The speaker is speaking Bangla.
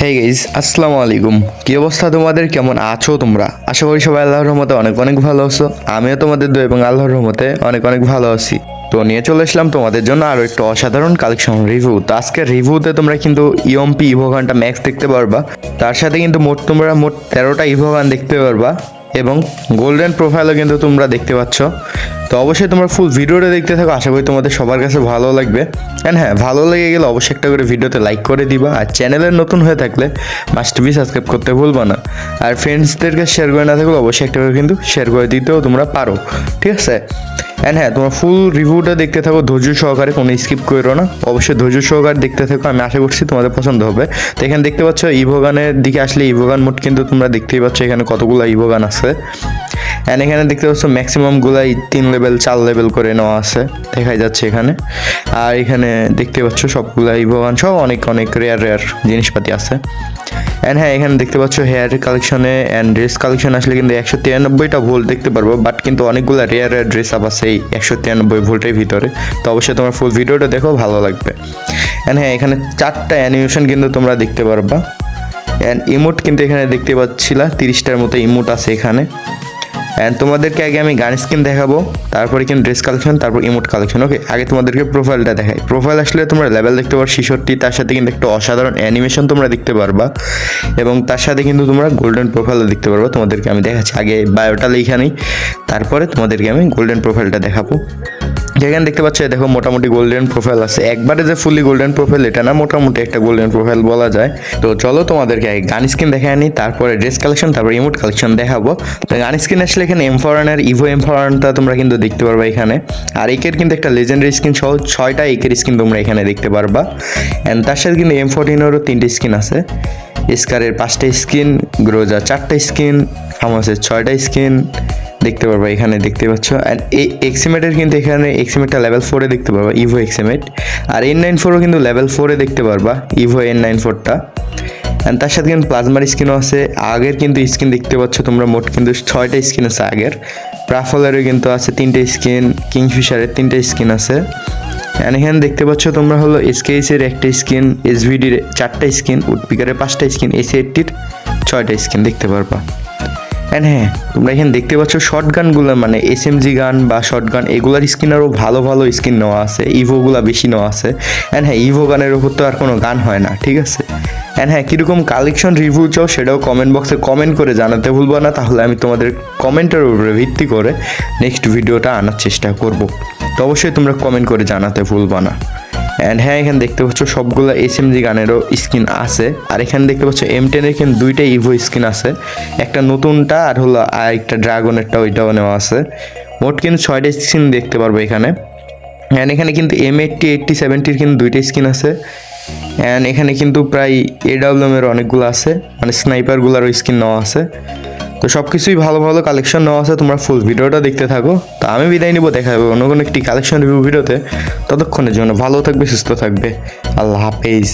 হে গাইস, আসসালামু আলাইকুম। কি অবস্থা তোমাদের? কেমন আছো তোমরা? আশা করি সবাই আল্লাহর রহমতে অনেক অনেক ভালো আছো। আমিও তোমাদের দোয়া এবং আল্লাহর রহমতে অনেক অনেক ভালো আছি। তো নিয়ে চলে আসলাম তোমাদের জন্য আরো একটা অসাধারণ কালেকশন রিভিউ। তো আজকের রিভিউতে তোমরা কিন্তু ইএমপি ইভোগানটা ম্যাক্স দেখতে পারবা। তার সাথে কিন্তু তোমরা মোট 13টা ইভোগান দেখতে পারবা এবং গোল্ডেন প্রোফাইলও কিন্তু তোমরা দেখতে পাচ্ছ। তো অবশ্যই তোমরা ফুল ভিডিওটা দেখতে থাকো, আশা করি তোমাদের সবার কাছে ভালো লাগবে। অ্যান্ড হ্যাঁ, ভালো লেগে গেলে অবশ্যই একটা করে ভিডিওতে লাইক করে দিবা, আর চ্যানেলের নতুন হয়ে থাকলে মাস্ট বি সাবস্ক্রাইব করতে ভুলবা না। আর ফ্রেন্ডসদেরকে শেয়ার করে না থাকলে অবশ্যই একটা করে কিন্তু শেয়ার করে দিতেও তোমরা পারো, ঠিক আছে? অ্যান্ড হ্যাঁ, তোমরা ফুল রিভিউটা দেখতে থাকো ধৈর্য সহকারে, কোনো স্কিপ করো না, অবশ্যই ধৈর্য সহকারে দেখতে থাকো। আমি আশা করছি তোমাদের পছন্দ হবে। তো এখানে দেখতে পাচ্ছ ইভোগানের দিকে আসলে ইভোগান মোট কিন্তু তোমরা দেখতেই পাচ্ছ এখানে কতগুলো ইভোগান আছে। অ্যান্ড এখানে দেখতে পাচ্ছ ম্যাক্সিমামগুলাই 3 লেভেল 4 লেভেল করে নেওয়া আছে, দেখাই যাচ্ছে এখানে। আর এখানে দেখতে পাচ্ছ সবগুলা ইভোগান সব অনেক অনেক রেয়ার রেয়ার জিনিসপাতি আছে। অ্যান্ড হ্যাঁ, এখানে দেখতে পাচ্ছ হেয়ার কালেকশনে অ্যান্ড ড্রেস কালেকশন আসলে কিন্তু 193টা ভোল্ট দেখতে পারবো, বাট কিন্তু অনেকগুলো রেয়ার রেয়ার ড্রেস আপ আছে এই 193 ভোল্টের ভিতরে। তো অবশ্যই তোমার ফুল ভিডিওটা দেখো, ভালো লাগবে। অ্যান্ড হ্যাঁ, এখানে 4টা অ্যানিমেশন কিন্তু তোমরা দেখতে পারবা। অ্যান্ড ইমোট কিন্তু এখানে দেখতে পাচ্ছিলা 30টার মতো ইমোট আছে এখানে। অ্যান্ড তোমাদেরকে আগে আমি গান স্কিন দেখাবো, তারপরে কিন্তু ড্রেস কালেকশন, তারপর ইমোট কালেকশন। ওকে, আগে তোমাদেরকে প্রোফাইলটা দেখাই। প্রোফাইল আসলে তোমরা লেভেল দেখতে পারো 66, তার সাথে কিন্তু একটা অসাধারণ অ্যানিমেশন তোমরা দেখতে পারবা এবং তার সাথে কিন্তু তোমরা গোল্ডেন প্রোফাইলও দেখতে পারবা। তোমাদেরকে আমি দেখাচ্ছি, আগে বায়োটা লেখা নেই, তারপরে তোমাদেরকে আমি গোল্ডেন প্রোফাইলটা দেখাবো। যেখানে দেখতে পাচ্ছ দেখো মোটামুটি গোল্ডেন প্রোফাইল আছে, একবারে যে ফুলি গোল্ডেন প্রোফাইল এটা না, মোটামুটি একটা গোল্ডেন প্রোফাইল বলা যায়। তো চলো তোমাদেরকে আগে গান স্কিন দেখাই আনি, তারপরে ড্রেস কালেকশন, তারপর ইমোট কালেকশন দেখাবো। তো গান স্কিন আসলে এখানে এমফরানের ইভো এমফরানটা তোমরা কিন্তু দেখতে পারবা এখানে। আর একের কিন্তু একটা লেজেন্ডারি স্কিন সহ 6টা একের স্কিন তোমরা এখানে দেখতে পারবা। অ্যান্ড তার সাথে কিন্তু M14-এরও 3টে স্কিন আছে, স্কারের 5টা স্কিন, গ্রোজা 4টা স্কিন, ফার্মাসের 6টা স্কিন দেখতে পারবা এখানে, দেখতে পাচ্ছ। অ্যান্ড এই এক্সিমেটের কিন্তু এখানে এক্সিমেটটা লেভেল 4-এ দেখতে পারবা, ইভো এক্সিমেট। আর N94ও কিন্তু লেভেল 4-এ দেখতে পারবা, ইভো N94টা। অ্যান্ড তার সাথে কিন্তু প্লাজমার স্কিনও আছে। আগের কিন্তু স্কিন দেখতে পাচ্ছ তোমরা, মোট কিন্তু 6টা স্কিন আছে আগের। প্রাফলেরও কিন্তু আছে 3টে স্কিন, কিংফিশারের 3টে স্কিন আছে। অ্যান্ড এখানে দেখতে পাচ্ছ তোমরা হলো SKS-এর 1টা স্কিন, SVD-র 4টা স্কিন, উডপিকারের 5টা স্কিন, AC-80-র 6টা স্কিন দেখতে পারবা। অ্যান্ড হ্যাঁ, তোমরা এখানে দেখতে পাচ্ছ শর্ট গানগুলো, মানে SMG গান বা শর্ট গান, এগুলার স্কিন আরও ভালো ভালো স্কিন নেওয়া আছে, ইভোগুলা বেশি নেওয়া আছে। অ্যান্ড হ্যাঁ, ইভো গানের উপর তো আর কোনো গান হয় না, ঠিক আছে? অ্যান্ড হ্যাঁ, কীরকম কালেকশন রিভিউ চাও সেটাও কমেন্ট বক্সে কমেন্ট করে জানাতে ভুলবো না, তাহলে আমি তোমাদের কমেন্টের উপরে ভিত্তি করে নেক্সট ভিডিওটা আনার চেষ্টা করব। তো অবশ্যই তোমরা কমেন্ট করে জানাতে ভুলবো না। অ্যান্ড হ্যাঁ, এখানে দেখতে পাচ্ছ সবগুলো SMG গানেরও স্কিন আছে। আর এখানে দেখতে পাচ্ছ M10-এর কিন্তু 2টা ইভো স্কিন আছে, একটা নতুনটা আর হলো আর একটা ড্রাগনেরটা, ওইটাও নেওয়া আছে। মোট কিন্তু 6টা স্কিন দেখতে পারবো এখানে। অ্যান্ড এখানে কিন্তু M80 80 70-র কিন্তু 2টা স্কিন আছে। অ্যান্ড এখানে কিন্তু প্রায় AWM-এর অনেকগুলো আছে, মানে স্নাইপারগুলোরও স্কিন নেওয়া আছে। তো সব কিছুই ভালো ভালো কালেকশন নেওয়া আছে, তোমরা ফুল ভিডিওটা দেখতে থাকো। তো আমি বিদায় নিব, দেখা হবে অন্য কোনো একটি কালেকশন রিভিউ ভিডিওতে। ততক্ষণের জন্য ভালো থাকবে, সুস্থ থাকবে, আল্লাহ হাফেজ।